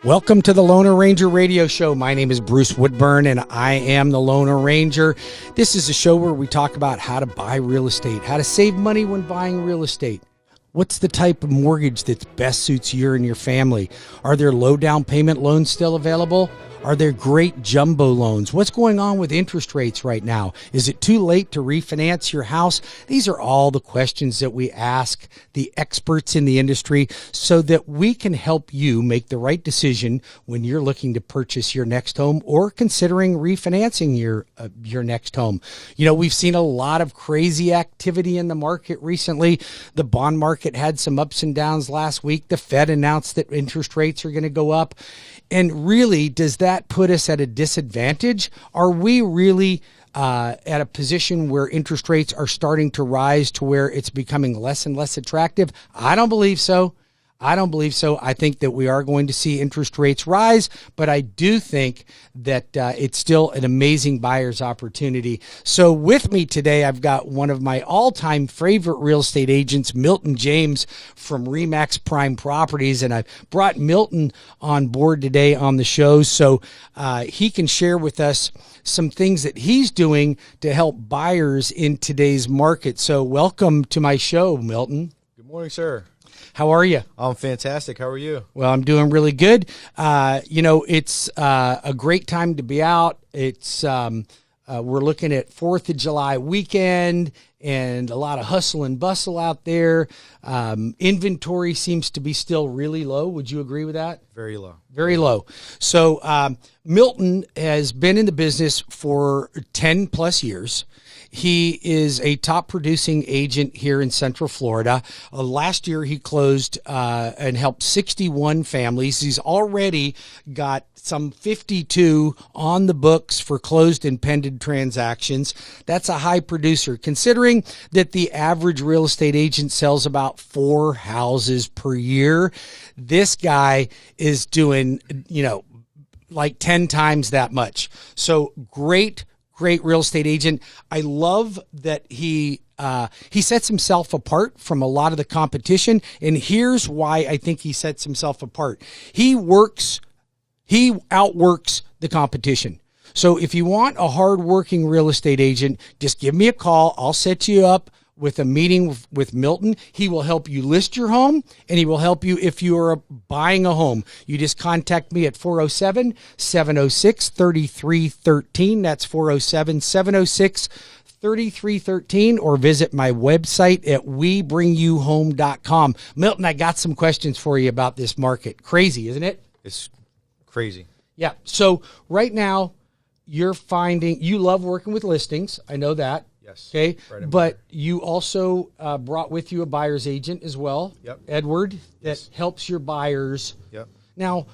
Welcome to the Loner Ranger Radio Show. My name is Bruce Woodburn, and I am the Loner Ranger. This is a show where we talk about how to buy real estate, how to save money when buying real estate. What's the type of mortgage that best suits you and your family? Are there low down payment loans still available? Are there great jumbo loans? What's going on with interest rates right now? Is it too late to refinance your house? These are all the questions that we ask the experts in the industry so that we can help you make the right decision when you're looking to purchase your next home or considering refinancing your next home. You know, we've seen a lot of crazy activity in the market recently. The bond market had some ups and downs last week. The Fed announced that interest rates are going to go up. And really, does that put us at a disadvantage? Are we really at a position where interest rates are starting to rise to where it's becoming less and less attractive? I don't believe so. I think that we are going to see interest rates rise, but I do think that it's still an amazing buyer's opportunity. So with me today, I've got one of my all-time favorite real estate agents, Milton James from Remax Prime Properties, and I've brought Milton on board today on the show so he can share with us some things that he's doing to help buyers in today's market. So welcome to my show, Milton. Good morning, sir. How are you? I'm fantastic. How are you? Well, I'm doing really good. It's a great time to be out. It's we're looking at 4th of July weekend and a lot of hustle and bustle out there. Inventory seems to be still really low. Would you agree with that? Very low. Very low. So Milton has been in the business for 10 plus years. He is a top producing agent here in Central Florida. Last year, he closed and helped 61 families. He's already got some 52 on the books for closed and pending transactions. That's a high producer, considering that the average real estate agent sells about 4 houses per year. This guy is doing, like 10 times that much. So great real estate agent. I love that he sets himself apart from a lot of the competition. And here's why I think he sets himself apart. He outworks the competition. So if you want a hardworking real estate agent, just give me a call. I'll set you up with a meeting with Milton. He will help you list your home, and he will help you if you are buying a home. You just contact me at 407-706-3313. That's 407-706-3313, or visit my website at webringyouhome.com. Milton, I got some questions for you about this market. Crazy, isn't it? It's crazy. Yeah. So right now, you're finding you love working with listings. I know that. Yes. Okay. But you also brought with you a buyer's agent as well. Yep. Edward, that Yes. helps your buyers. Yep. Now,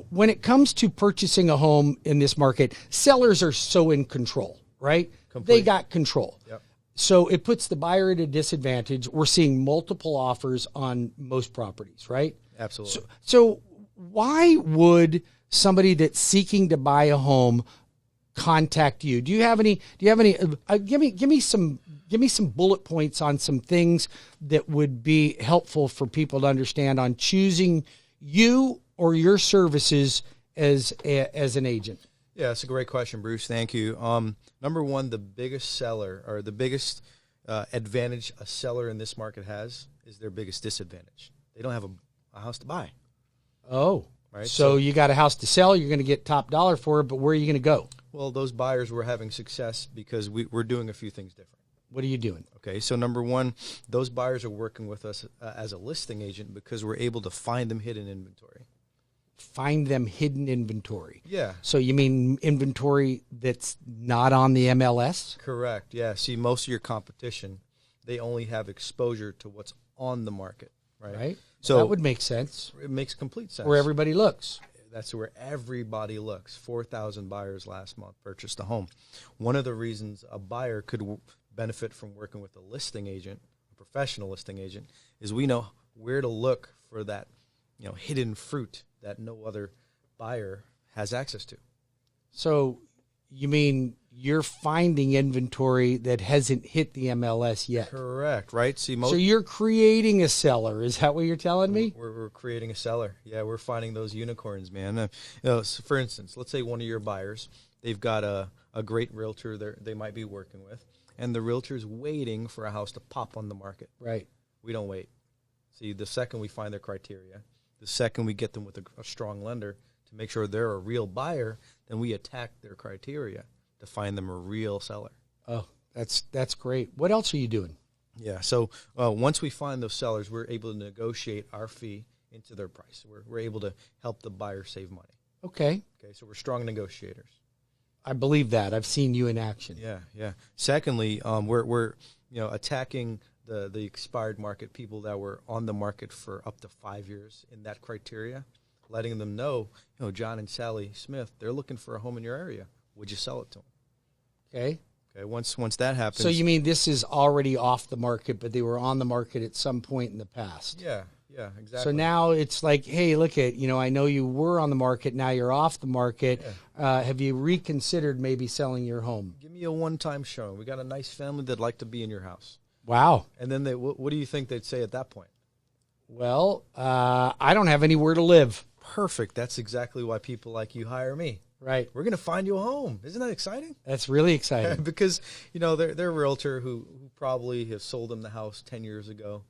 when it comes to purchasing a home in this market, sellers are so in control, right? Complete. They got control. Yep. So it puts the buyer at a disadvantage. We're seeing multiple offers on most properties, right? Absolutely. So why would somebody that's seeking to buy a home contact you? Do you have any give me some bullet points on some things that would be helpful for people to understand on choosing you or your services as an agent? Yeah, that's a great question, Bruce. Thank you. Number one, the biggest seller or the biggest advantage a seller in this market has is their biggest disadvantage. They don't have a house to buy. Oh, right. So you got a house to sell. You're going to get top dollar for it, but where are you going to go? Well, those buyers were having success because we're doing a few things different. What are you doing? Okay, so number one, those buyers are working with us as a listing agent because we're able to find them hidden inventory. Find them hidden inventory. Yeah. So you mean inventory that's not on the MLS? Correct. Yeah. See, most of your competition, they only have exposure to what's on the market, right? Right. So that would make sense. It makes complete sense. Where everybody looks. That's where everybody looks. 4,000 buyers last month purchased a home. One of the reasons a buyer could benefit from working with a listing agent, a professional listing agent, is we know where to look for that, hidden fruit that no other buyer has access to. So you mean you're finding inventory that hasn't hit the MLS yet. Correct, right? See, So you're creating a seller. Is that what you're telling me? We're creating a seller. Yeah, we're finding those unicorns, man. So for instance, let's say one of your buyers, they've got a great realtor they might be working with, and the realtor's waiting for a house to pop on the market. Right. We don't wait. See, the second we find their criteria, the second we get them with a strong lender to make sure they're a real buyer, then we attack their criteria to find them a real seller. Oh, that's great. What else are you doing? Yeah, so once we find those sellers, we're able to negotiate our fee into their price. We're able to help the buyer save money. Okay. Okay, so we're strong negotiators. I believe that. I've seen you in action. Yeah. Secondly, we're attacking the expired market, people that were on the market for up to 5 years in that criteria, letting them know, John and Sally Smith, they're looking for a home in your area. Would you sell it to them? Okay. Once that happens. So you mean this is already off the market, but they were on the market at some point in the past? Yeah, exactly. So now it's like, hey, look at, I know you were on the market, now you're off the market. Yeah. Have you reconsidered maybe selling your home? Give me a one-time showing. We got a nice family that'd like to be in your house. Wow. And then what do you think they'd say at that point? Well, I don't have anywhere to live. Perfect. That's exactly why people like you hire me. Right. We're going to find you a home. Isn't that exciting? That's really exciting. Because, their realtor who probably has sold them the house 10 years ago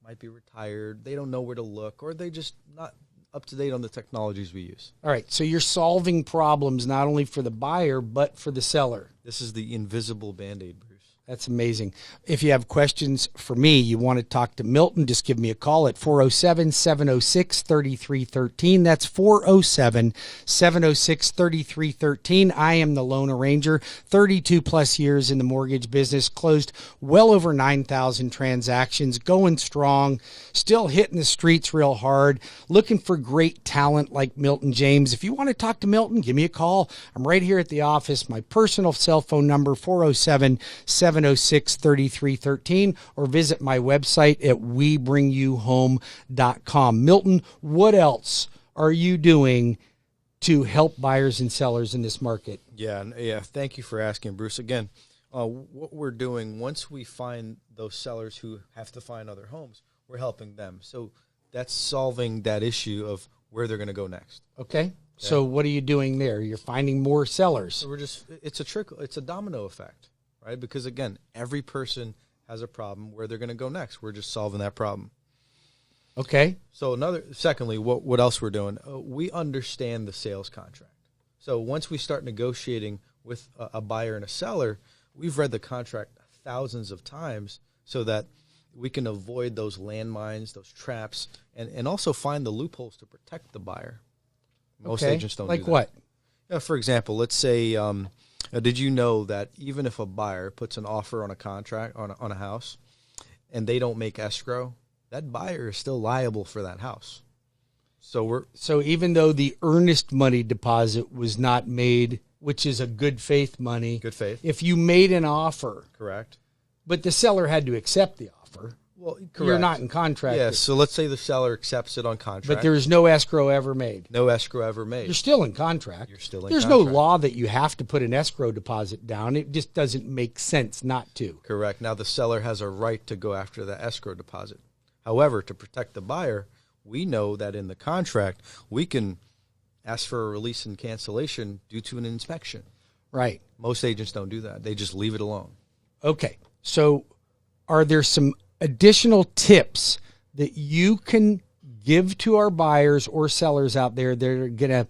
might be retired. They don't know where to look, or they just not up to date on the technologies we use. All right. So you're solving problems not only for the buyer, but for the seller. This is the invisible Band-Aid, Bruce. That's amazing. If you have questions for me, you want to talk to Milton, just give me a call at 407-706-3313. That's 407-706-3313. I am the Loan Arranger, 32 plus years in the mortgage business, closed well over 9,000 transactions, going strong, still hitting the streets real hard, looking for great talent like Milton James. If you want to talk to Milton, give me a call. I'm right here at the office. My personal cell phone number, 407-706-3313, or visit my website at webringyouhome.com. Milton, what else are you doing to help buyers and sellers in this market? Yeah. Thank you for asking, Bruce. Again, what we're doing, once we find those sellers who have to find other homes, we're helping them. So that's solving that issue of where they're going to go next. Okay. So what are you doing there? You're finding more sellers. So it's a domino effect, right? Because again, every person has a problem where they're going to go next. We're just solving that problem. Okay. So secondly, what else we're doing? We understand the sales contract. So once we start negotiating with a buyer and a seller, we've read the contract thousands of times so that we can avoid those landmines, those traps, and also find the loopholes to protect the buyer. Most agents don't do that. Like what? For example, let's say, did you know that even if a buyer puts an offer on a contract on a house and they don't make escrow, that buyer is still liable for that house. So even though the earnest money deposit was not made, which is a good faith money. Good faith. If you made an offer. Correct. But the seller had to accept the offer. Well, correct. You're not in contract. Yeah, so let's say the seller accepts it on contract. But there's no escrow ever made. No escrow ever made. You're still in contract. There's contract. no law that you have to put an escrow deposit down. It just doesn't make sense not to. Correct. Now the seller has a right to go after the escrow deposit. However, to protect the buyer, we know that in the contract, we can ask for a release and cancellation due to an inspection. Right. Most agents don't do that. They just leave it alone. Okay. So are there some additional tips that you can give to our buyers or sellers out there that are going to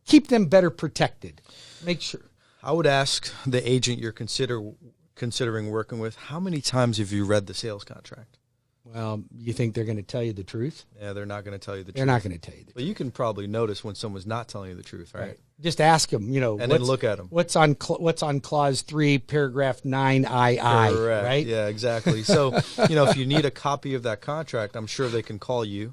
keep them better protected? Make sure. I would ask the agent you're considering working with, how many times have you read the sales contract? Well, you think they're going to tell you the truth? Yeah, they're not going to tell you the truth. They're not going to tell you the truth. But you can probably notice when someone's not telling you the truth, right? Just ask them, and then look at them. What's on clause 3, paragraph 9, II, Correct. right? Yeah, exactly. So, if you need a copy of that contract, I'm sure they can call you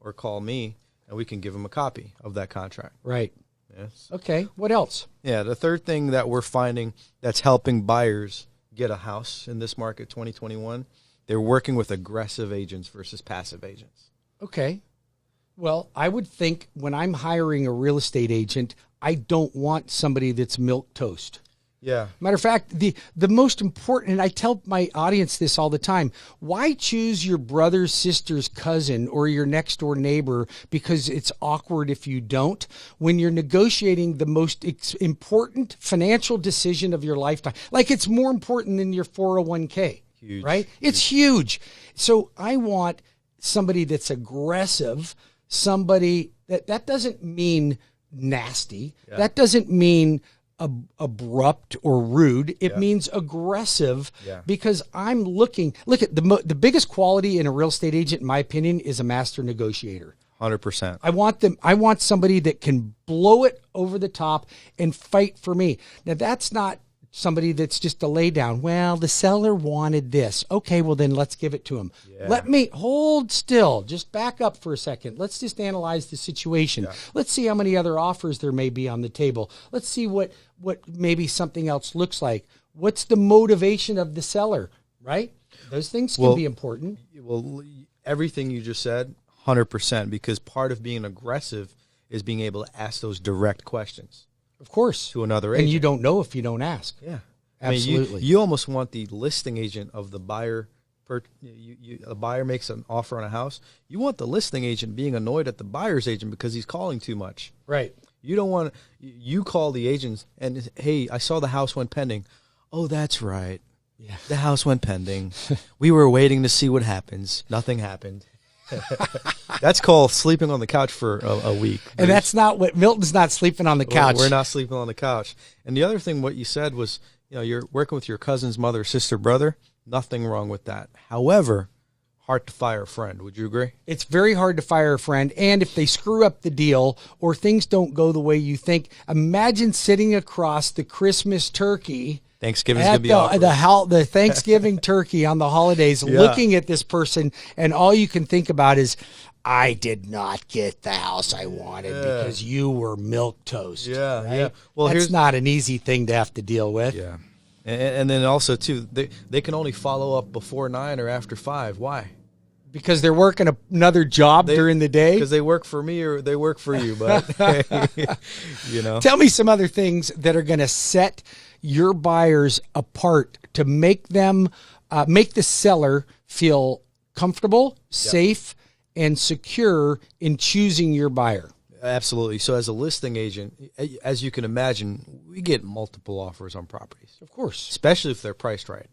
or call me, and we can give them a copy of that contract. Right. Yes. Okay. What else? Yeah, the third thing that we're finding that's helping buyers get a house in this market 2021, they're working with aggressive agents versus passive agents. Okay. Well, I would think when I'm hiring a real estate agent, I don't want somebody that's milquetoast. Yeah. Matter of fact, the most important, and I tell my audience this all the time, why choose your brother's sister's cousin or your next door neighbor because it's awkward if you don't, when you're negotiating the most important financial decision of your lifetime? Like, it's more important than your 401k, Huge. right? It's huge. So I want somebody that's aggressive, somebody that doesn't mean nasty. Yeah. That doesn't mean abrupt or rude. It means aggressive, because I'm look at the biggest quality in a real estate agent, in my opinion, is a master negotiator. 100%. I want somebody that can blow it over the top and fight for me. Now, that's not somebody that's just a lay down. Well, the seller wanted this. Okay, well then let's give it to him. Yeah. Let me hold still. Just back up for a second. Let's just analyze the situation. Let's see how many other offers there may be on the table. Let's see what maybe something else looks like. What's the motivation of the seller, right? Those things can be important. Well, everything you just said, 100%, because part of being aggressive is being able to ask those direct questions. Of course. To another agent. And you don't know if you don't ask. Yeah. Absolutely. I mean, you almost want the listing agent of the buyer. A buyer makes an offer on a house. You want the listing agent being annoyed at the buyer's agent because he's calling too much. Right. You don't want you call the agents and, hey, I saw the house went pending. Oh, that's right. Yeah. The house went pending. We were waiting to see what happens. Nothing happened. That's called sleeping on the couch for a week. And that's not what Milton's not sleeping on the couch. We're not sleeping on the couch. And the other thing, what you said was, you're working with your cousin's mother, sister, brother. Nothing wrong with that. However, hard to fire a friend. Would you agree? It's very hard to fire a friend. And if they screw up the deal or things don't go the way you think, imagine sitting across the Christmas turkey. Thanksgiving's going to be awkward. The Thanksgiving turkey on the holidays, looking at this person, and all you can think about is, I did not get the house I wanted because you were milquetoast. Yeah, right? yeah. Well, that's not an easy thing to have to deal with. Yeah. And then also, too, they can only follow up before 9 or after 5. Why? Because they're working another job during the day? Because they work for me or they work for you. But, Tell me some other things that are going to set your buyers apart to make them, make the seller feel comfortable, safe, and secure in choosing your buyer. Absolutely. So as a listing agent, as you can imagine, we get multiple offers on properties. Of course. Especially if they're priced right.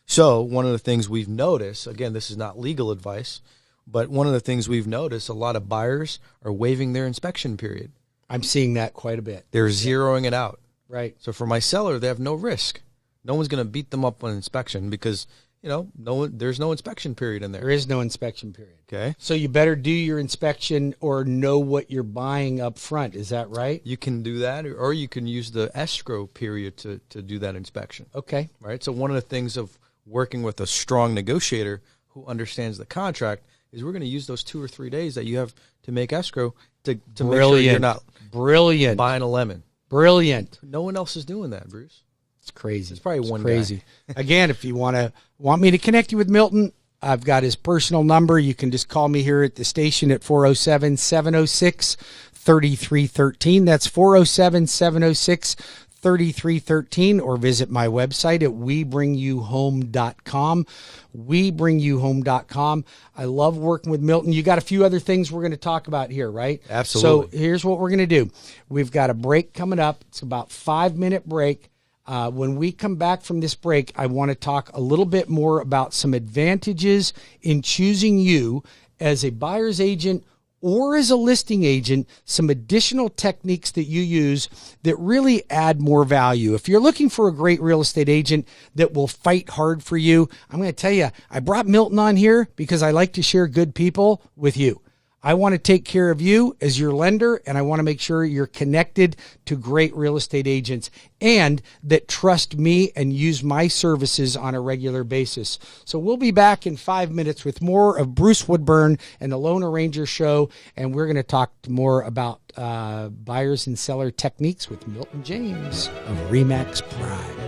So one of the things we've noticed, again, this is not legal advice, but one of the things we've noticed, a lot of buyers are waiving their inspection period. I'm seeing that quite a bit. They're zeroing it out. Right. So for my seller, they have no risk. No one's going to beat them up on inspection because, there's no inspection period in there. There is no inspection period. Okay. So you better do your inspection or know what you're buying up front. Is that right? You can do that, or you can use the escrow period to do that inspection. Okay. Right. So one of the things of working with a strong negotiator who understands the contract is we're going to use those 2 or 3 days that you have to make escrow to make sure you're not buying a lemon. Brilliant. No one else is doing that, Bruce. It's crazy. It's probably one crazy. Again, if you want me to connect you with Milton, I've got his personal number. You can just call me here at the station at 407-706-3313. That's 407-706-3313, or visit my website at webringyouhome.com. webringyouhome.com. I love working with Milton. You got a few other things we're going to talk about here, right? Absolutely. So here's what we're going to do. We've got a break coming up. It's about 5-minute break. When we come back from this break, I want to talk a little bit more about some advantages in choosing you as a buyer's agent or as a listing agent, some additional techniques that you use that really add more value. If you're looking for a great real estate agent that will fight hard for you, I'm going to tell you, I brought Milton on here because I like to share good people with you. I want to take care of you as your lender, and I want to make sure you're connected to great real estate agents and that trust me and use my services on a regular basis. So we'll be back in 5 minutes with more of Bruce Woodburn and the Lone Ranger Show, and we're going to talk more about buyers and seller techniques with Milton James of Remax Prime.